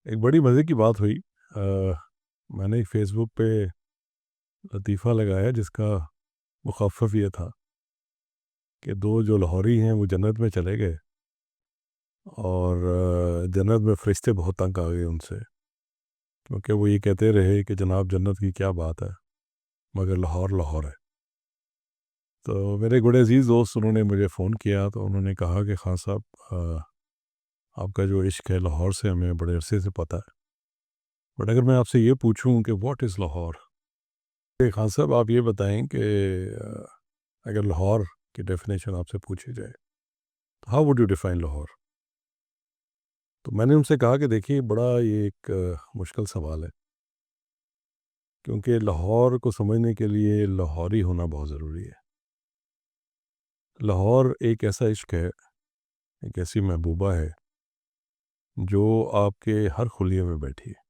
एक बड़ी मज़े की बात हुई। मैंने एक फ़ेसबुक पे लतीफ़ा लगाया जिसका मुख़फ़्फ़फ़ ये था कि दो जो लाहौरी हैं वो जन्नत में चले गए और जन्नत में फ़रिश्ते बहुत तंग आ गए उनसे, क्योंकि वो ये कहते रहे कि जनाब जन्नत की क्या बात है, मगर लाहौर लाहौर है। तो मेरे एक बड़े अज़ीज़ दोस्त उन्होंने मुझे फ़ोन किया तो उन्होंने कहा कि ख़ान साहब, आपका जो इश्क है लाहौर से हमें बड़े अरसे से पता है, बट अगर मैं आपसे ये पूछूं कि व्हाट इज़ लाहौर, ख़ान साहब आप ये बताएं कि अगर लाहौर की डेफिनेशन आपसे पूछी जाए तो how would you define Lahore? तो मैंने उनसे कहा कि देखिए बड़ा ये एक मुश्किल सवाल है, क्योंकि लाहौर को समझने के लिए लाहौरी होना बहुत ज़रूरी है। लाहौर एक ऐसा इश्क है, एक ऐसी महबूबा है जो आपके हर खुलिये में बैठी है।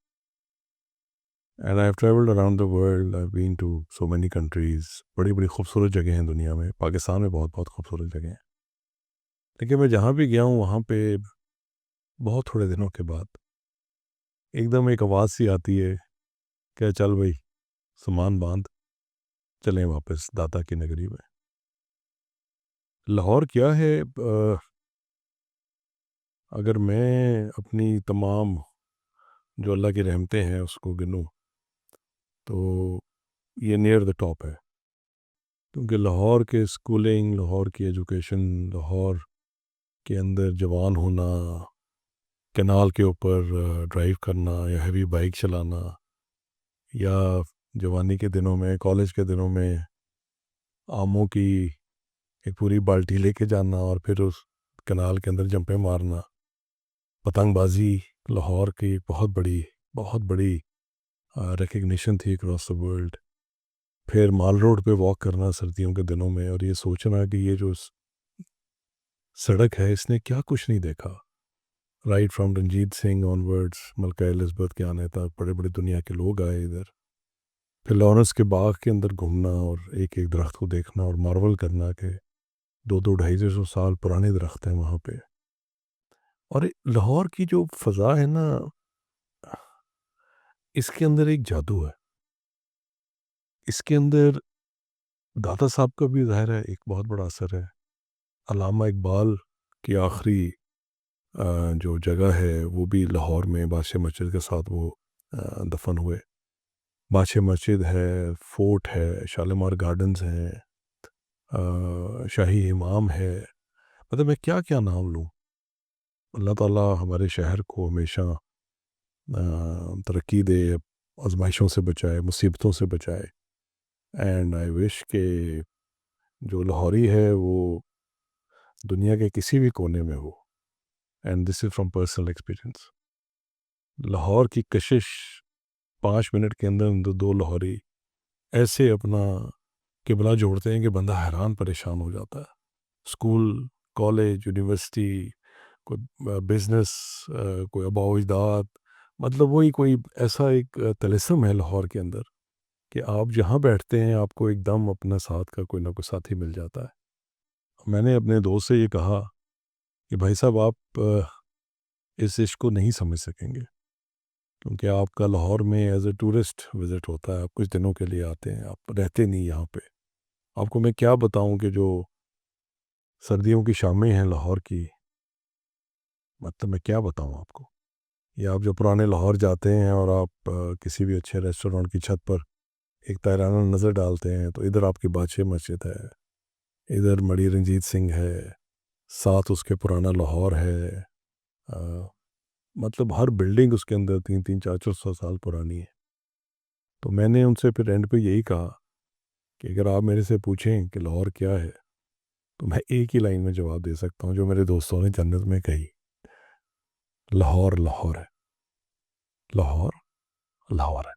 And I have travelled around the world, I have been to so many countries. बड़ी बड़ी खूबसूरत जगह हैं दुनिया में, पाकिस्तान में बहुत बहुत खूबसूरत जगह हैं। लेकिन मैं जहाँ भी गया हूँ वहाँ पे बहुत थोड़े दिनों के बाद एकदम एक आवाज़ सी आती है कि चल भाई सामान बांध, चलें वापस दाता की नगरी में। लाहौर क्या है? अगर मैं अपनी तमाम जो अल्लाह की रहमतें हैं उसको गिनूँ तो ये नियर द टॉप है, क्योंकि लाहौर के स्कूलिंग, लाहौर की एजुकेशन, लाहौर के अंदर जवान होना, कैनाल के ऊपर ड्राइव करना या हैवी बाइक चलाना, या जवानी के दिनों में, कॉलेज के दिनों में आमों की एक पूरी बाल्टी लेके जाना और फिर उस कैनाल के अंदर जंपे मारना, पतंगबाजी लाहौर की बहुत बड़ी रिकग्निशन थी अक्रॉस द वर्ल्ड। फिर माल रोड पे वॉक करना सर्दियों के दिनों में और ये सोचना कि ये जो सड़क है इसने क्या कुछ नहीं देखा। Right from Ranjit Singh onwards, मलका एलिज़ाबेथ के आने तक बड़े बड़े दुनिया के लोग आए इधर। फिर लॉरेंस के बाग के अंदर घूमना और एक एक दरख्त को देखना और मार्वल करना कि दो दो 250-300 साल पुराने दरख्त हैं वहाँ पे। और लाहौर की जो फ़ज़ा है ना, इसके अंदर एक जादू है। इसके अंदर दाता साहब का भी ज़ाहिर है एक बहुत बड़ा असर है। अल्लामा इकबाल की आखिरी जो जगह है वो भी लाहौर में बादशाह मस्जिद के साथ वो दफन हुए। बादशाह मस्जिद है, फोर्ट है, शालीमार गार्डन्स हैं, शाही इमाम है। मतलब मैं क्या क्या नाम लूँ। अल्लाह ताला हमारे शहर को हमेशा तरक्की दे, आजमाइशों से बचाए, मुसीबतों से बचाए। एंड आई विश के जो लाहौरी है वो दुनिया के किसी भी कोने में हो। And this is from personal experience. Lahore की कशिश 5 मिनट के अंदर अंदर दो लाहौरी ऐसे अपना किबला जोड़ते हैं कि बंदा हैरान परेशान हो जाता है। स्कूल, कॉलेज, यूनिवर्सिटी, कोई बिज़नेस, कोई आबा अजदाद, मतलब वही कोई ऐसा एक तिलिस्म है लाहौर के अंदर कि आप जहाँ बैठते हैं आपको एकदम अपना साथ का कोई ना कोई साथी मिल जाता है। मैंने अपने दोस्त से ये कहा कि भाई साहब आप इस इश्क को नहीं समझ सकेंगे, क्योंकि आपका लाहौर में एज़ अ टूरिस्ट विज़िट होता है, आप कुछ दिनों के लिए आते हैं, आप रहते नहीं यहाँ पे। आपको मैं क्या बताऊँ कि जो सर्दियों की शामें हैं लाहौर की, मतलब मैं क्या बताऊँ आपको। या आप जो पुराने लाहौर जाते हैं और आप किसी भी अच्छे रेस्टोरेंट की छत पर एक ताराना नज़र डालते हैं तो इधर आपकी बादशाह मस्जिद है, इधर मड़ी रंजीत सिंह है, साथ उसके पुराना लाहौर है। अ, मतलब हर बिल्डिंग उसके अंदर 3-3 4-4 सौ साल पुरानी है। तो मैंने उनसे फिर एंड पे यही कहा कि अगर आप मेरे से पूछें कि लाहौर क्या है, तो मैं एक ही लाइन में जवाब दे सकता हूँ जो मेरे दोस्तों ने जन्नत में कही, लाहौर लाहौर है। लाहौर लाहौर है।